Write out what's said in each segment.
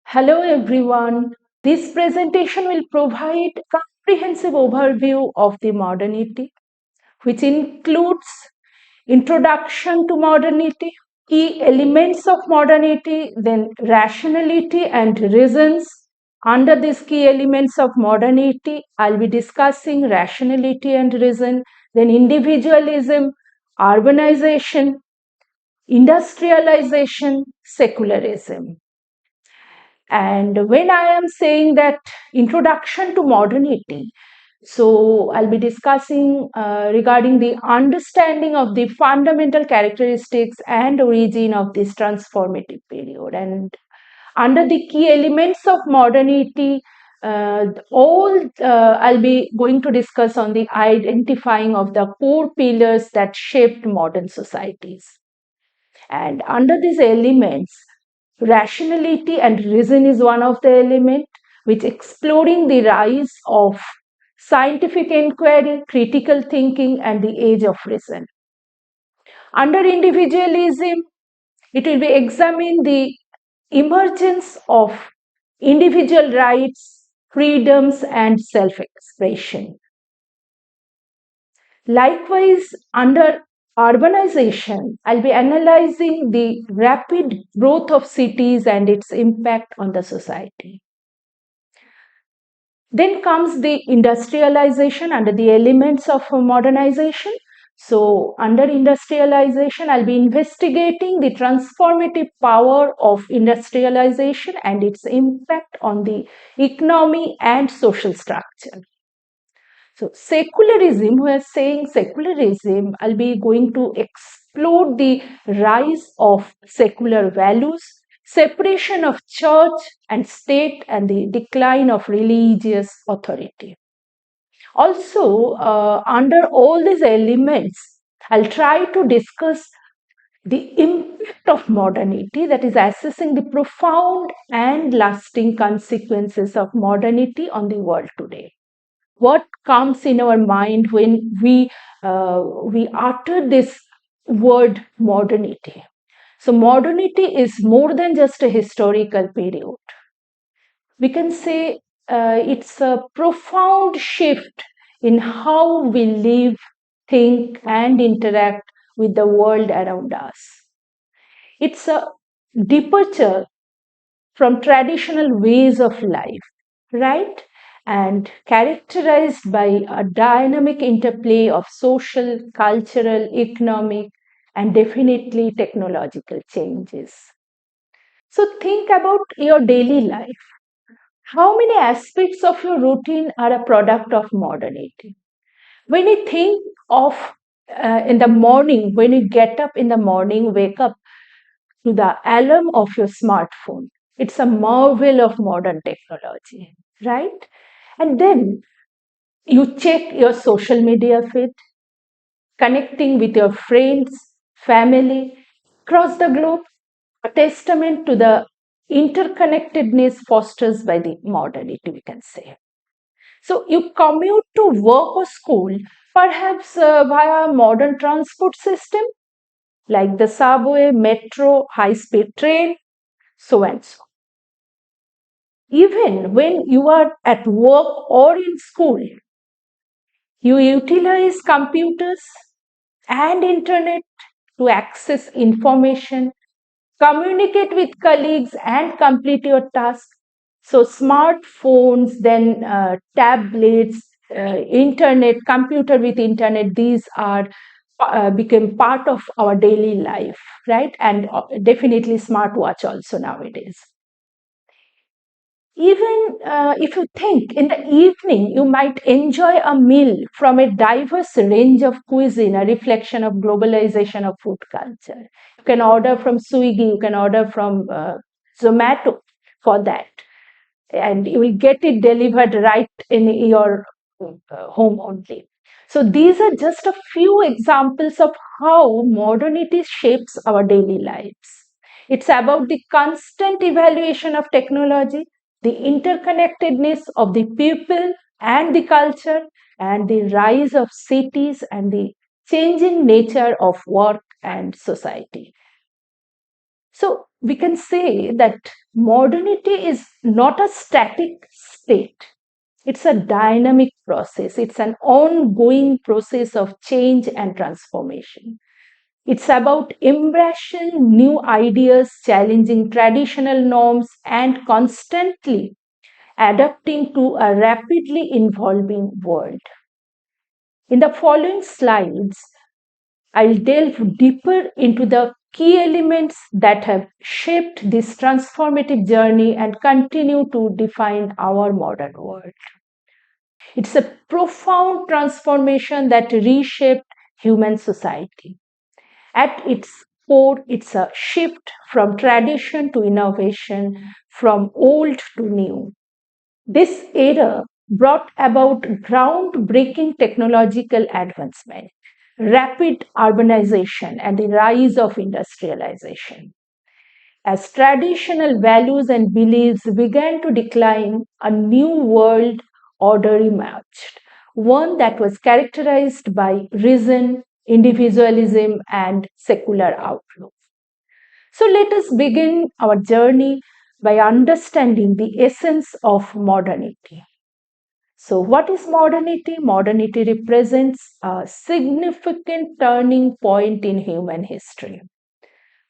Hello everyone. This presentation will provide a comprehensive overview of the modernity, which includes introduction to modernity, key elements of modernity, then rationality and reasons. Under these key elements of modernity, I'll be discussing rationality and reason, then individualism, urbanization, industrialization, secularism. And when I am saying that introduction to modernity, so I'll be discussing regarding the understanding of the fundamental characteristics and origin of this transformative period. And under the key elements of modernity, I'll be going to discuss on the identifying of the core pillars that shaped modern societies. And under these elements, rationality and reason is one of the elements which exploring the rise of scientific inquiry, critical thinking, and the age of reason. Under individualism, it will be examine the emergence of individual rights, freedoms, and self-expression. Likewise, under urbanization, I'll be analyzing the rapid growth of cities and its impact on the society. Then comes the industrialization under the elements of modernization. So, under industrialization, I'll be investigating the transformative power of industrialization and its impact on the economy and social structure. So, secularism, we are saying secularism, I'll be going to explore the rise of secular values, separation of church and state, and the decline of religious authority. Also, under all these elements, I'll try to discuss the impact of modernity, that is, assessing the profound and lasting consequences of modernity on the world today. What comes in our mind when we utter this word modernity? So, modernity is more than just a historical period. We can say it's a profound shift in how we live, think, and interact with the world around us. It's a departure from traditional ways of life, right? And characterized by a dynamic interplay of social, cultural, economic, and definitely technological changes. So think about your daily life. How many aspects of your routine are a product of modernity? When you think of in the morning, when you get up in the morning, wake up to the alarm of your smartphone, it's a marvel of modern technology, right? And then you check your social media feed, connecting with your friends, family across the globe, a testament to the interconnectedness fostered by the modernity, we can say. So you commute to work or school, perhaps via modern transport system like the subway, metro, high-speed train, so and so. Even when you are at work or in school, you utilize computers and internet to access information, communicate with colleagues, and complete your task. So, smartphones, then tablets, internet, computer with internet, these are became part of our daily life, right? And definitely smartwatch also nowadays. Even if you think in the evening, you might enjoy a meal from a diverse range of cuisine, a reflection of globalization of food culture. You can order from Swiggy, you can order from Zomato for that. and you will get it delivered right in your home only. So these are just a few examples of how modernity shapes our daily lives. It's about the constant evaluation of technology, the interconnectedness of the people and the culture, and the rise of cities and the changing nature of work and society. So we can say that modernity is not a static state. It's a dynamic process. It's an ongoing process of change and transformation. It's about embracing new ideas, challenging traditional norms, and constantly adapting to a rapidly evolving world. In the following slides, I'll delve deeper into the key elements that have shaped this transformative journey and continue to define our modern world. It's a profound transformation that reshaped human society. At its core, it's a shift from tradition to innovation, from old to new. This era brought about groundbreaking technological advancement, rapid urbanization, and the rise of industrialization. As traditional values and beliefs began to decline, a new world order emerged, one that was characterized by reason, individualism, and secular outlook. So let us begin our journey by understanding the essence of modernity. So, what is modernity? Modernity represents a significant turning point in human history,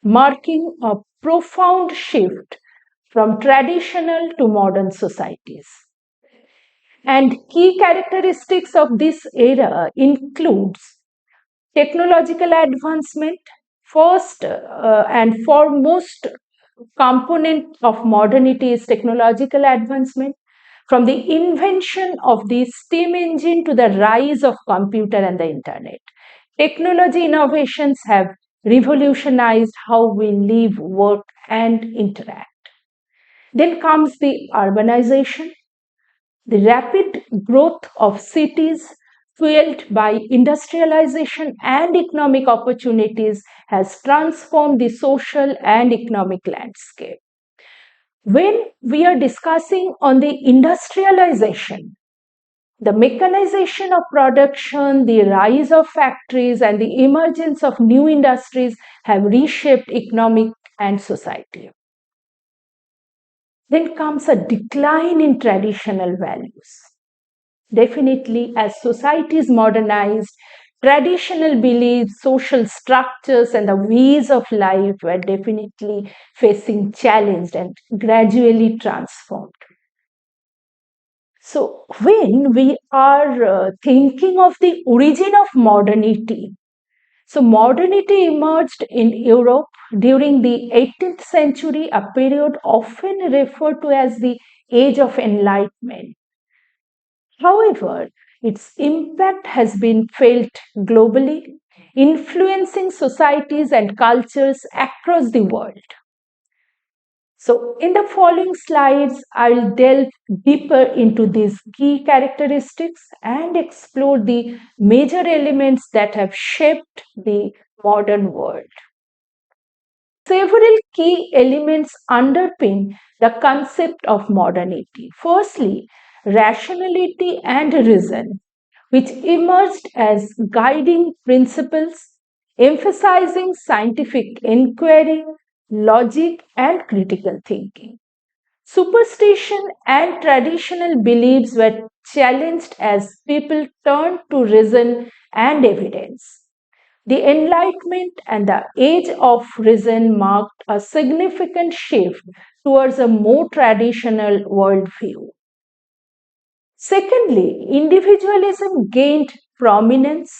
marking a profound shift from traditional to modern societies. And key characteristics of this era includes technological advancement. First and foremost component of modernity is technological advancement. From the invention of the steam engine to the rise of computer and the internet, technology innovations have revolutionized how we live, work, and interact. Then comes the urbanization, the rapid growth of cities fueled by industrialization and economic opportunities has transformed the social and economic landscape. When we are discussing on the industrialization, the mechanization of production, the rise of factories, and the emergence of new industries have reshaped economic and society. Then comes a decline in traditional values. Definitely, as societies modernized, traditional beliefs, social structures, and the ways of life were definitely facing challenge and gradually transformed. So, when we are thinking of the origin of modernity, so modernity emerged in Europe during the 18th century, a period often referred to as the Age of Enlightenment. However, its impact has been felt globally, influencing societies and cultures across the world. So, in the following slides, I'll delve deeper into these key characteristics and explore the major elements that have shaped the modern world. Several key elements underpin the concept of modernity. Firstly, rationality and reason, which emerged as guiding principles, emphasizing scientific inquiry, logic, and critical thinking. Superstition and traditional beliefs were challenged as people turned to reason and evidence. The Enlightenment and the Age of Reason marked a significant shift towards a more traditional worldview. Secondly, individualism gained prominence,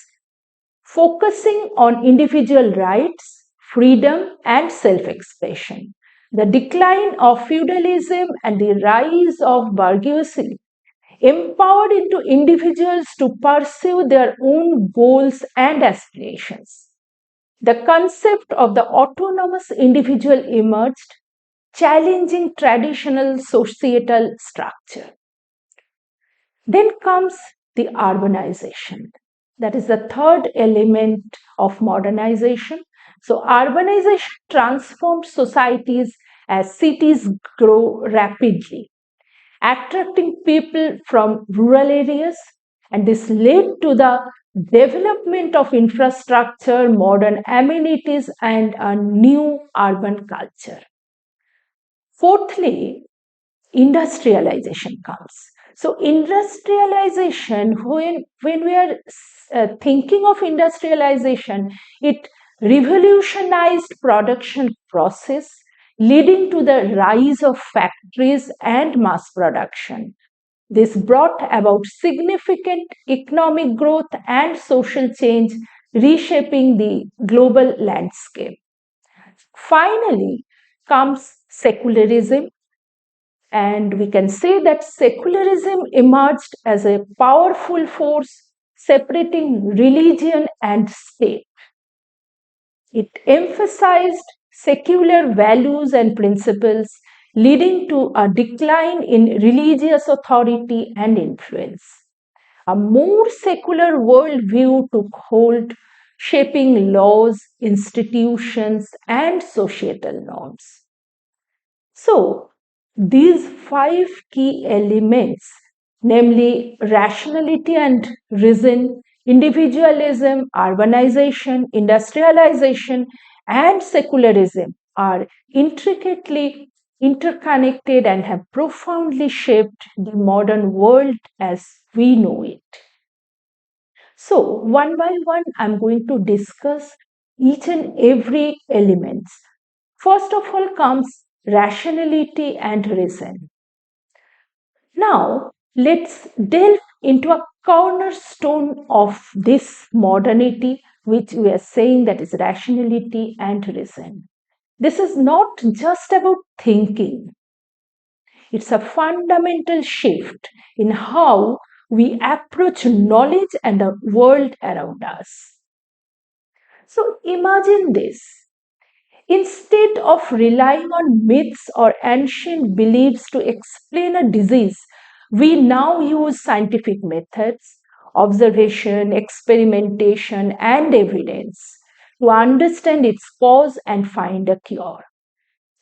focusing on individual rights, freedom, and self expression. The decline of feudalism and the rise of bourgeoisie empowered into individuals to pursue their own goals and aspirations. The concept of the autonomous individual emerged, challenging traditional societal structure. Then comes the urbanization. That is the third element of modernization. So, urbanization transforms societies as cities grow rapidly, attracting people from rural areas, and this led to the development of infrastructure, modern amenities, and a new urban culture. Fourthly, industrialization comes. So industrialization, when we are thinking of industrialization, it revolutionized production process, leading to the rise of factories and mass production. This brought about significant economic growth and social change, reshaping the global landscape. Finally comes secularism, and we can say that secularism emerged as a powerful force separating religion and state. It emphasized secular values and principles, leading to a decline in religious authority and influence. A more secular worldview took hold, shaping laws, institutions, and societal norms. So, these five key elements, namely rationality and reason, individualism, urbanization, industrialization, and secularism, are intricately interconnected and have profoundly shaped the modern world as we know it. So, one by one, I'm going to discuss each and every element. First of all comes rationality and reason. Now, let's delve into a cornerstone of this modernity, which we are saying that is rationality and reason. This is not just about thinking, it's a fundamental shift in how we approach knowledge and the world around us. So, imagine this. Instead of relying on myths or ancient beliefs to explain a disease, we now use scientific methods, observation, experimentation, and evidence to understand its cause and find a cure.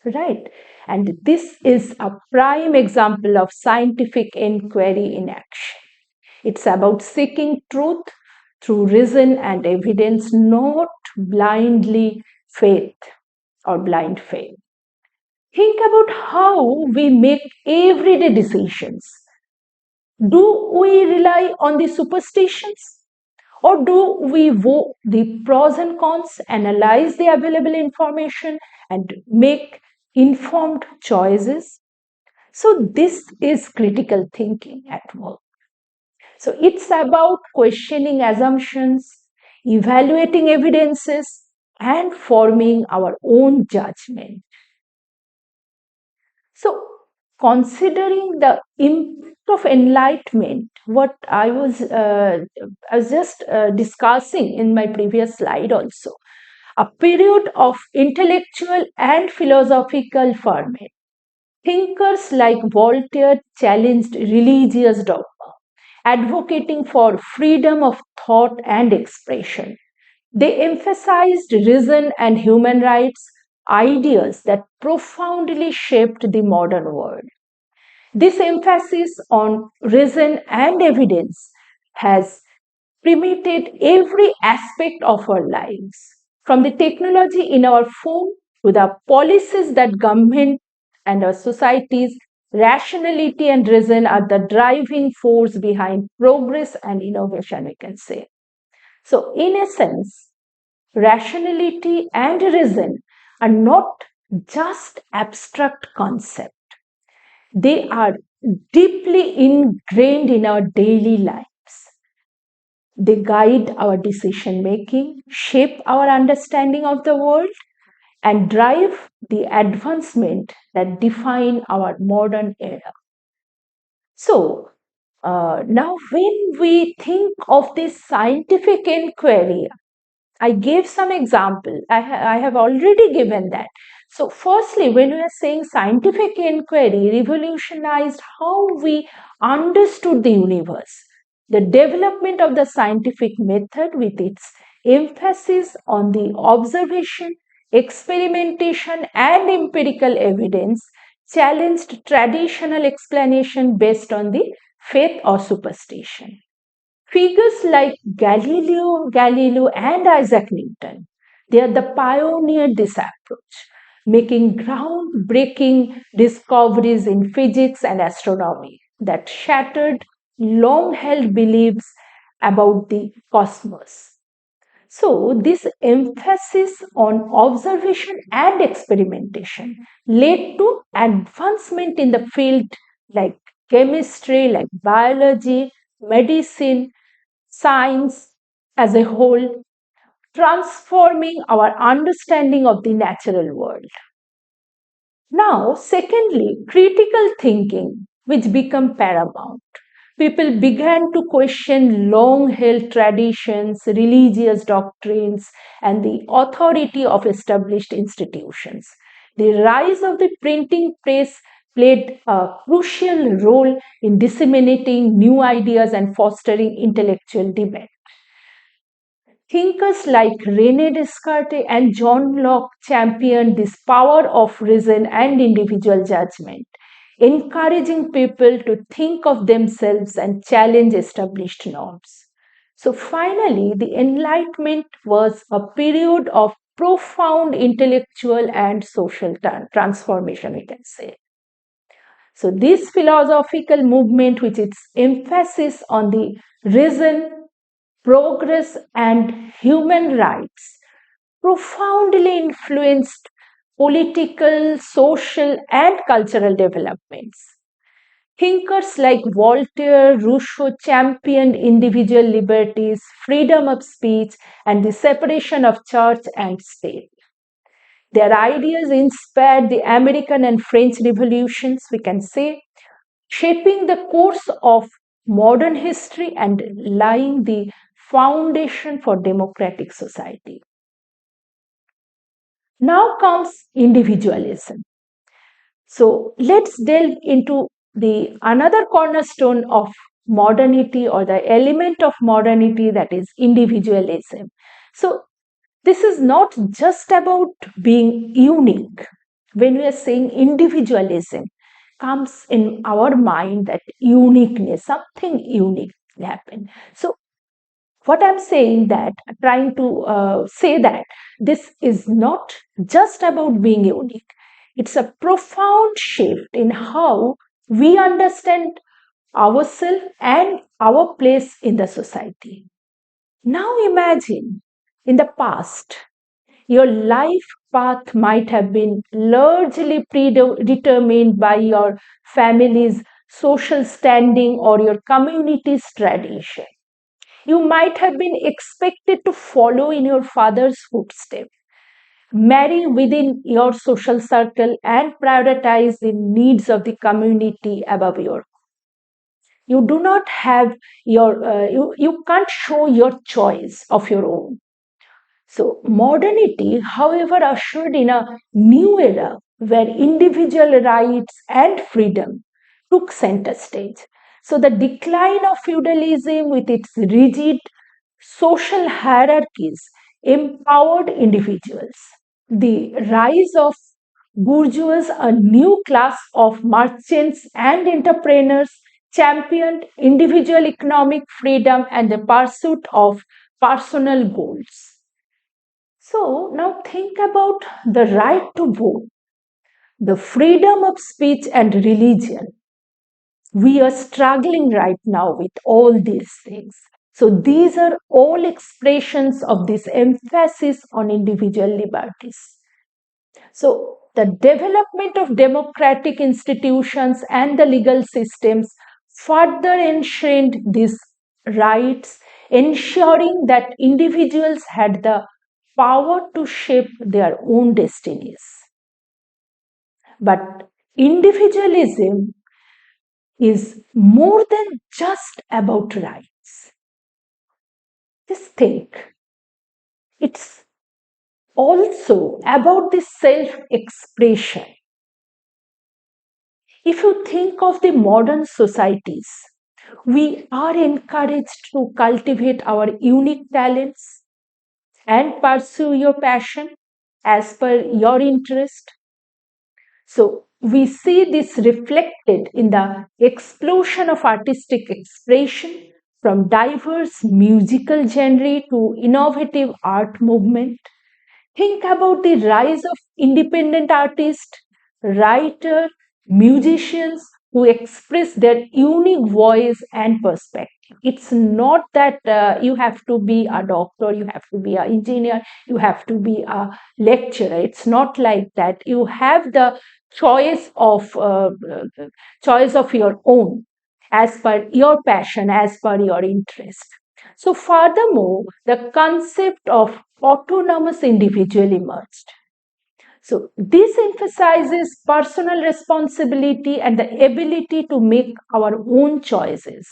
Right? And this is a prime example of scientific inquiry in action. It's about seeking truth through reason and evidence, not blindly faith or blind faith. Think about how we make everyday decisions. Do we rely on the superstitions? Or do we weigh the pros and cons, analyze the available information, and make informed choices? So, this is critical thinking at work. So, it's about questioning assumptions, evaluating evidences, and forming our own judgment. So, considering the impact of enlightenment, what I was just discussing in my previous slide also, a period of intellectual and philosophical ferment. Thinkers like Voltaire challenged religious dogma, advocating for freedom of thought and expression. They emphasized reason and human rights, ideas that profoundly shaped the modern world. This emphasis on reason and evidence has permeated every aspect of our lives, from the technology in our phone to the policies that government and our societies. Rationality and reason are the driving force behind progress and innovation, we can say. So, in essence, rationality and reason are not just abstract concepts, they are deeply ingrained in our daily lives. They guide our decision making, shape our understanding of the world, and drive the advancement that define our modern era. So, now when we think of this scientific inquiry, I gave some example. I have already given that. So, firstly, when we are saying scientific inquiry revolutionized how we understood the universe, the development of the scientific method with its emphasis on the observation, experimentation, and empirical evidence challenged traditional explanation based on the faith or superstition. Figures like Galileo, and Isaac Newton, they are the pioneered this approach, making groundbreaking discoveries in physics and astronomy that shattered long-held beliefs about the cosmos. So, this emphasis on observation and experimentation led to advancement in the field like chemistry, like biology, medicine, science as a whole, transforming our understanding of the natural world. Now, secondly, critical thinking, which became paramount. People began to question long held traditions, religious doctrines, and the authority of established institutions. The rise of the printing press played a crucial role in disseminating new ideas and fostering intellectual debate. Thinkers like Rene Descartes and John Locke championed this power of reason and individual judgment, encouraging people to think of themselves and challenge established norms. So, finally, the Enlightenment was a period of profound intellectual and social transformation, we can say. So, this philosophical movement, with its emphasis on the reason, progress, and human rights, profoundly influenced political, social, and cultural developments. Thinkers like Voltaire, Rousseau championed individual liberties, freedom of speech, and the separation of church and state. Their ideas inspired the American and French revolutions, we can say, shaping the course of modern history and laying the foundation for democratic society. Now comes individualism. So let's delve into the another cornerstone of modernity, or the element of modernity, that is individualism. So this is not just about being unique. When we are saying individualism, comes in our mind that uniqueness, something unique happened. So what I'm saying that, trying to say that this is not just about being unique. It's a profound shift in how we understand ourselves and our place in the society. Now imagine, in the past, your life path might have been largely predetermined by your family's social standing or your community's tradition. You might have been expected to follow in your father's footsteps, marry within your social circle, and prioritize the needs of the community above your. You do not have you can't show your choice of your own. So, modernity, however, ushered in a new era where individual rights and freedom took center stage. So, the decline of feudalism with its rigid social hierarchies empowered individuals. The rise of bourgeois, a new class of merchants and entrepreneurs, championed individual economic freedom and the pursuit of personal goals. So now think about the right to vote, the freedom of speech and religion. We are struggling right now with all these things. So these are all expressions of this emphasis on individual liberties. So the development of democratic institutions and the legal systems further enshrined these rights, ensuring that individuals had the power to shape their own destinies. But individualism is more than just about rights. Just think, it's Also, about the self-expression. If you think of the modern societies, we are encouraged to cultivate our unique talents and pursue your passion as per your interest. So, we see this reflected in the explosion of artistic expression from diverse musical genre to innovative art movement. Think about the rise of independent artists, writers, musicians who express their unique voice and perspective. It's not that you have to be a doctor, you have to be an engineer, you have to be a lecturer. It's not like that. You have the choice of your own, as per your passion, as per your interest. So, furthermore, the concept of autonomous individual emerged. So, this emphasizes personal responsibility and the ability to make our own choices.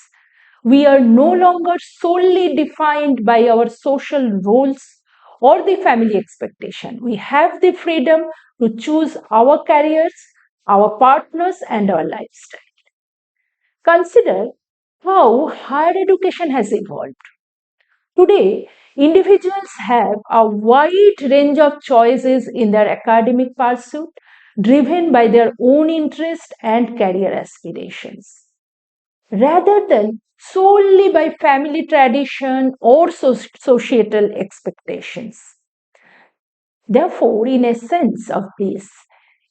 We are no longer solely defined by our social roles or the family expectation. We have the freedom to choose our careers, our partners, and our lifestyle. Consider how higher education has evolved. Today, individuals have a wide range of choices in their academic pursuit, driven by their own interest and career aspirations, rather than solely by family tradition or societal expectations. Therefore, in a sense of this,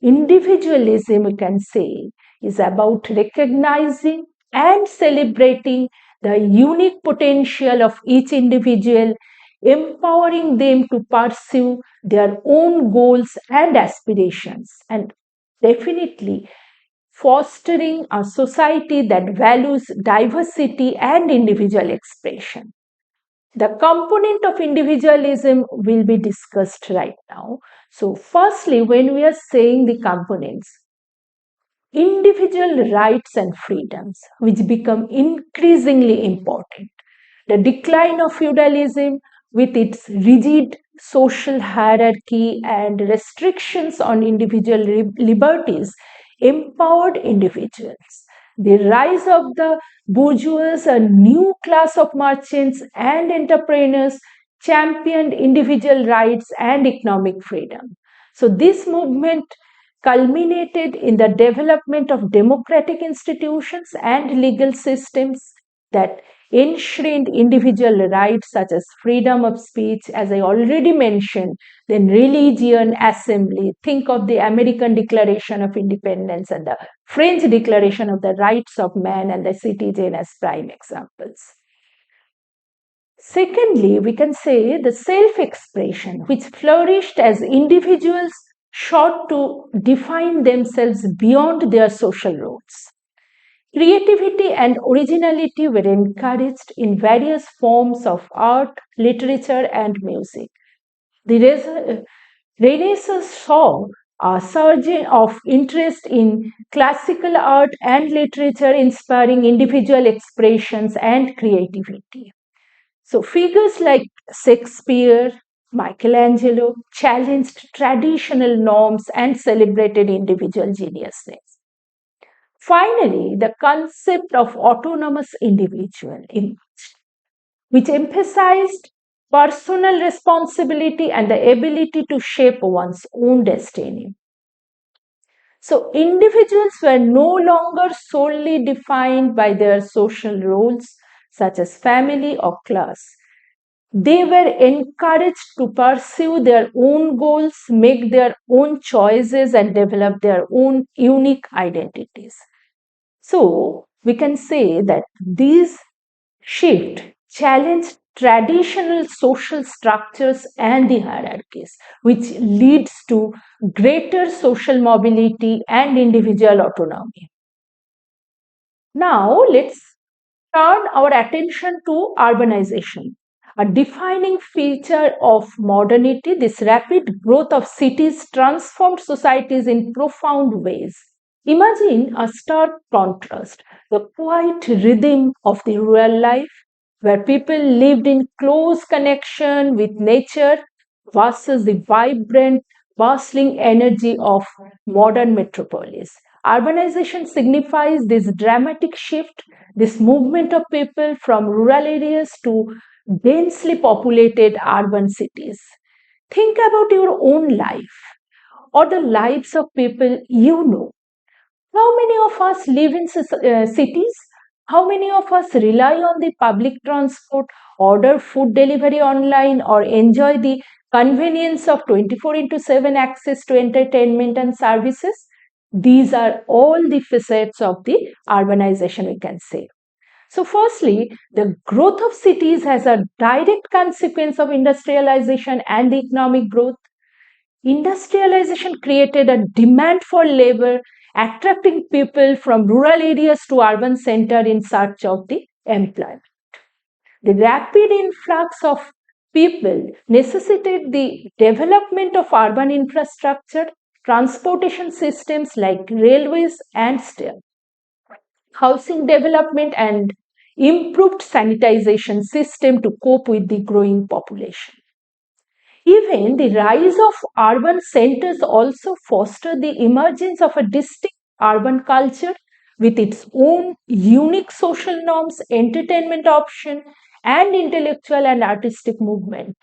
individualism, we can say, is about recognizing and celebrating the unique potential of each individual, empowering them to pursue their own goals and aspirations, and definitely fostering a society that values diversity and individual expression. The component of individualism will be discussed right now. So, firstly, when we are saying the components, individual rights and freedoms, which become increasingly important. The decline of feudalism, with its rigid social hierarchy and restrictions on individual liberties, empowered individuals. The rise of the bourgeois, a new class of merchants and entrepreneurs, championed individual rights and economic freedom. So, this movement culminated in the development of democratic institutions and legal systems that enshrined individual rights such as freedom of speech, as I already mentioned, then religion, assembly. Think of the American Declaration of Independence and the French Declaration of the Rights of Man and the Citizen as prime examples. Secondly, we can say the self expression, which flourished as individuals sought to define themselves beyond their social roles. Creativity and originality were encouraged in various forms of art, literature, and music. The Renaissance saw a surge of interest in classical art and literature, inspiring individual expressions and creativity. So, figures like Shakespeare, Michelangelo challenged traditional norms and celebrated individual geniusness. Finally, the concept of autonomous individual emerged, which emphasized personal responsibility and the ability to shape one's own destiny. So, individuals were no longer solely defined by their social roles, such as family or class. They were encouraged to pursue their own goals, make their own choices, and develop their own unique identities. So, we can say that these shift challenged traditional social structures and the hierarchies, which leads to greater social mobility and individual autonomy. Now, let's turn our attention to urbanization. A defining feature of modernity, this rapid growth of cities transformed societies in profound ways. Imagine a stark contrast, the quiet rhythm of the rural life, where people lived in close connection with nature, versus the vibrant, bustling energy of modern metropolis. Urbanization signifies this dramatic shift, this movement of people from rural areas to densely populated urban cities. Think about your own life or the lives of people you know. How many of us live in cities? How many of us rely on the public transport, order food delivery online, or enjoy the convenience of 24 into 7 access to entertainment and services? These are all the facets of the urbanization, we can say. So, firstly, the growth of cities has a direct consequence of industrialization and economic growth. Industrialization created a demand for labor, attracting people from rural areas to urban centers in search of the employment. The rapid influx of people necessitated the development of urban infrastructure, transportation systems like railways and steel, housing development, and improved sanitization system to cope with the growing population. Even the rise of urban centers also fostered the emergence of a distinct urban culture with its own unique social norms, entertainment option, and intellectual and artistic movement.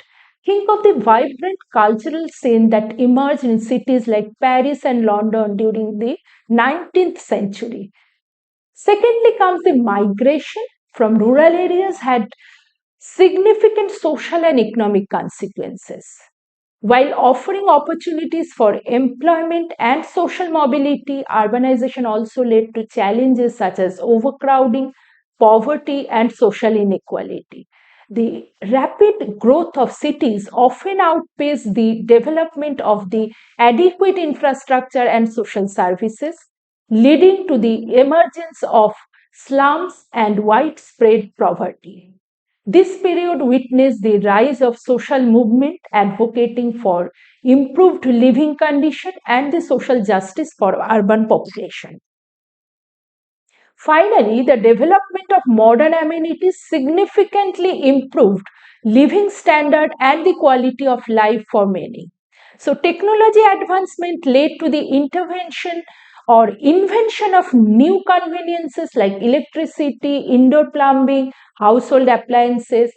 Think of the vibrant cultural scene that emerged in cities like Paris and London during the 19th century. Secondly comes the migration from rural areas had significant social and economic consequences. While offering opportunities for employment and social mobility, urbanization also led to challenges such as overcrowding, poverty, and social inequality. The rapid growth of cities often outpaced the development of the adequate infrastructure and social services, leading to the emergence of slums and widespread poverty. This period witnessed the rise of social movement advocating for improved living condition and the social justice for urban population. Finally, the development of modern amenities significantly improved living standard and the quality of life for many. So, technology advancement led to the intervention or invention of new conveniences like electricity, indoor plumbing, household appliances.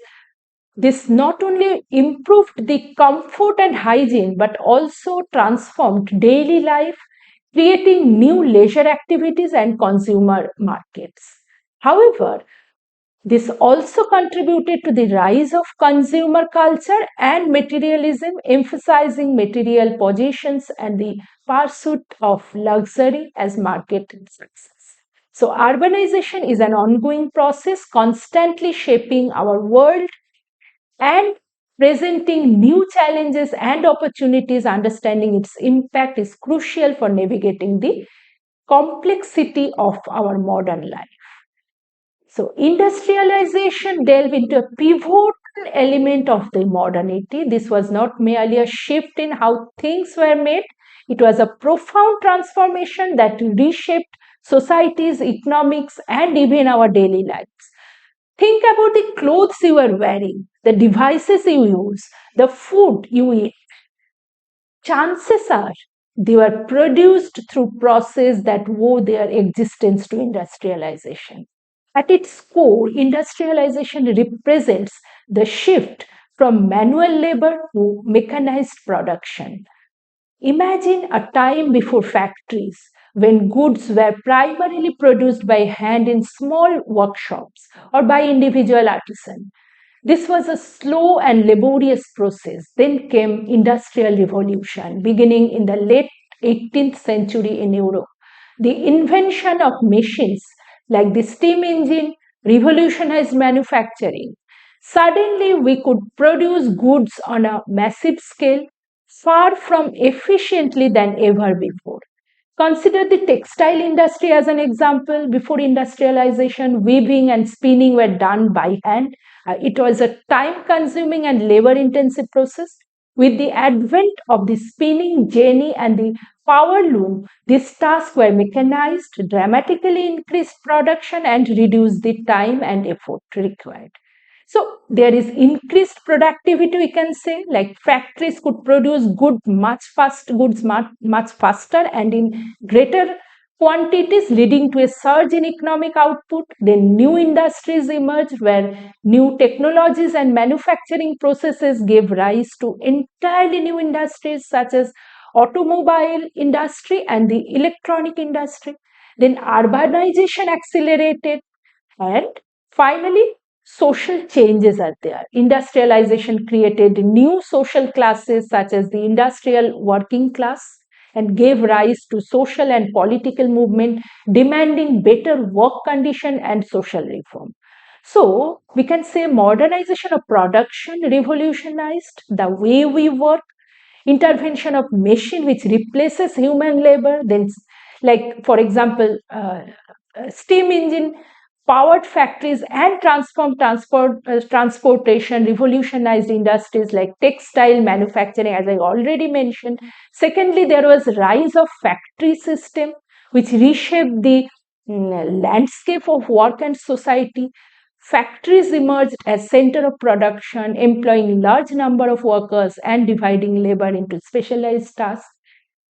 This not only improved the comfort and hygiene but also transformed daily life, creating new leisure activities and consumer markets. However, this also contributed to the rise of consumer culture and materialism, emphasizing material possessions and the pursuit of luxury as market success. So, urbanization is an ongoing process, constantly shaping our world and presenting new challenges and opportunities. Understanding its impact is crucial for navigating the complexity of our modern life. So, industrialization delved into a pivotal element of the modernity. This was not merely a shift in how things were made, it was a profound transformation that reshaped societies, economics, and even our daily lives. Think about the clothes you are wearing, the devices you use, the food you eat. Chances are they were produced through process that owe their existence to industrialization. At its core, industrialization represents the shift from manual labor to mechanized production. Imagine a time before factories when goods were primarily produced by hand in small workshops or by individual artisans. This was a slow and laborious process. Then came industrial revolution beginning in the late 18th century in Europe. The invention of machines like the steam engine revolutionized manufacturing. Suddenly we could produce goods on a massive scale far from efficiently than ever before. Consider the textile industry as an example. Before industrialization, weaving and spinning were done by hand. It was a time consuming and labor intensive process. With the advent of the spinning jenny and the power loom, these tasks were mechanized, dramatically increased production, and reduced the time and effort required. So there is increased productivity, we can say, like factories could produce goods much faster and in greater quantities, leading to a surge in economic output. Then new industries emerged where new technologies and manufacturing processes gave rise to entirely new industries such as automobile industry and the electronic industry. Then urbanization accelerated, and finally, social changes are there. Industrialization created new social classes such as the industrial working class and gave rise to social and political movement demanding better work condition and social reform. So we can say modernization of production revolutionized the way we work, intervention of machine which replaces human labor, then like for example steam engine powered factories and transportation revolutionized industries like textile manufacturing, as I already mentioned. Secondly, there was rise of factory system which reshaped the landscape of work and society. Factories emerged as center of production, employing large number of workers and dividing labor into specialized tasks.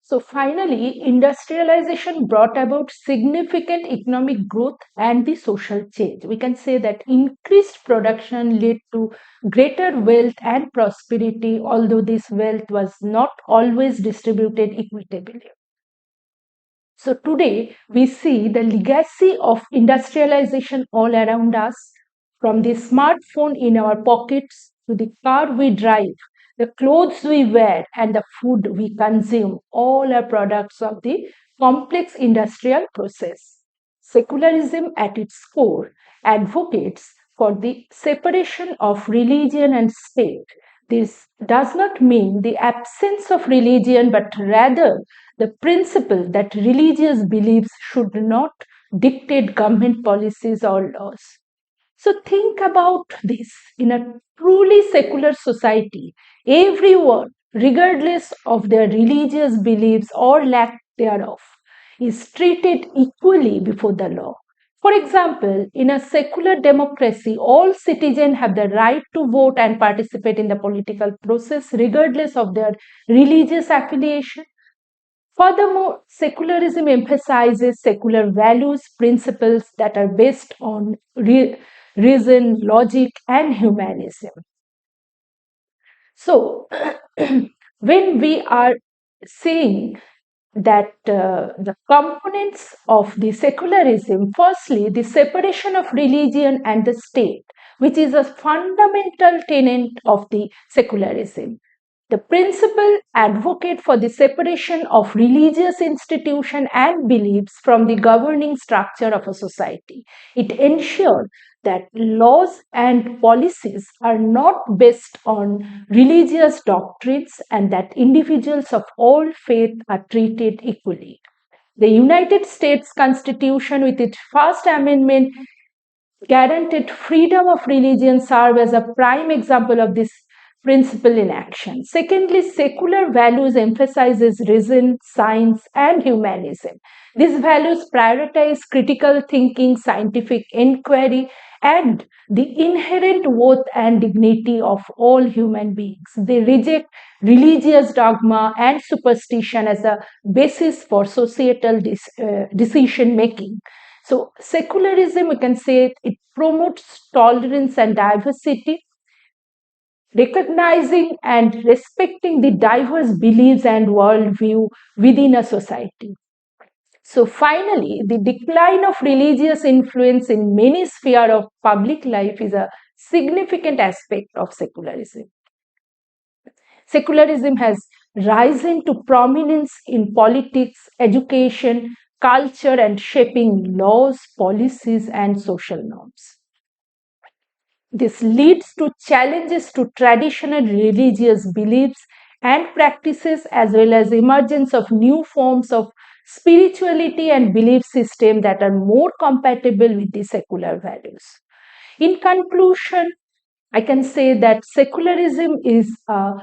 So finally, industrialization brought about significant economic growth and the social change. We can say that increased production led to greater wealth and prosperity, although this wealth was not always distributed equitably. So today we see the legacy of industrialization all around us, from the smartphone in our pockets to the car we drive, the clothes we wear, and the food we consume. All are products of the complex industrial process. Secularism at its core advocates for the separation of religion and state. This does not mean the absence of religion, but rather the principle that religious beliefs should not dictate government policies or laws. So think about this. In a truly secular society, everyone, regardless of their religious beliefs or lack thereof, is treated equally before the law. For example, in a secular democracy, all citizens have the right to vote and participate in the political process regardless of their religious affiliation. Furthermore, secularism emphasizes secular values, principles that are based on reason, logic, and humanism. So, when we are saying that the components of the secularism, firstly, the separation of religion and the state, which is a fundamental tenet of the secularism. The principal advocate for the separation of religious institution and beliefs from the governing structure of a society. It ensures that laws and policies are not based on religious doctrines and that individuals of all faith are treated equally. The United States Constitution, with its First Amendment, guaranteed freedom of religion, serve as a prime example of this principle in action. Secondly, secular values emphasizes reason, science, and humanism. These values prioritize critical thinking, scientific inquiry, and the inherent worth and dignity of all human beings. They reject religious dogma and superstition as a basis for societal decision making. So, secularism, we can say, it promotes tolerance and diversity, recognizing and respecting the diverse beliefs and worldview within a society. So finally, the decline of religious influence in many spheres of public life is a significant aspect of secularism. Secularism has risen to prominence in politics, education, culture, and shaping laws, policies, and social norms. This leads to challenges to traditional religious beliefs and practices, as well as emergence of new forms of spirituality and belief system that are more compatible with the secular values. In conclusion, I can say that secularism is a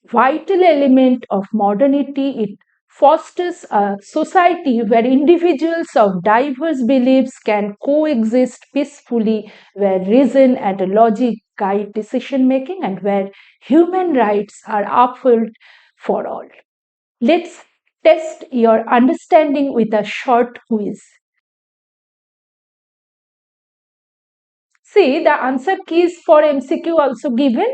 vital element of modernity. It fosters a society where individuals of diverse beliefs can coexist peacefully, where reason and logic guide decision making, and where human rights are upheld for all. Let's test your understanding with a short quiz. See, the answer keys for MCQ also given.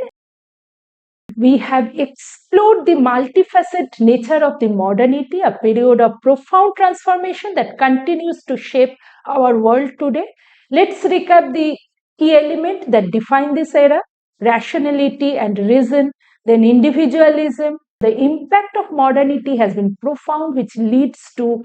We have explored the multifaceted nature of the modernity, a period of profound transformation that continues to shape our world today. Let's recap the key elements that define this era: rationality and reason, then individualism. The impact of modernity has been profound, which leads to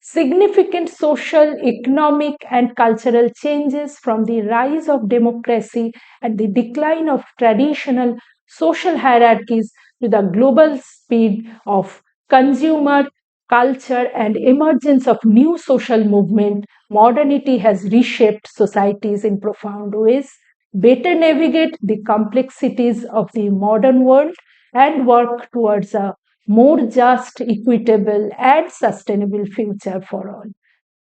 significant social, economic, and cultural changes from the rise of democracy and the decline of traditional social hierarchies to the global speed of consumer culture and emergence of new social movement. Modernity has reshaped societies in profound ways. Better navigate the complexities of the modern world and work towards a more just, equitable, and sustainable future for all.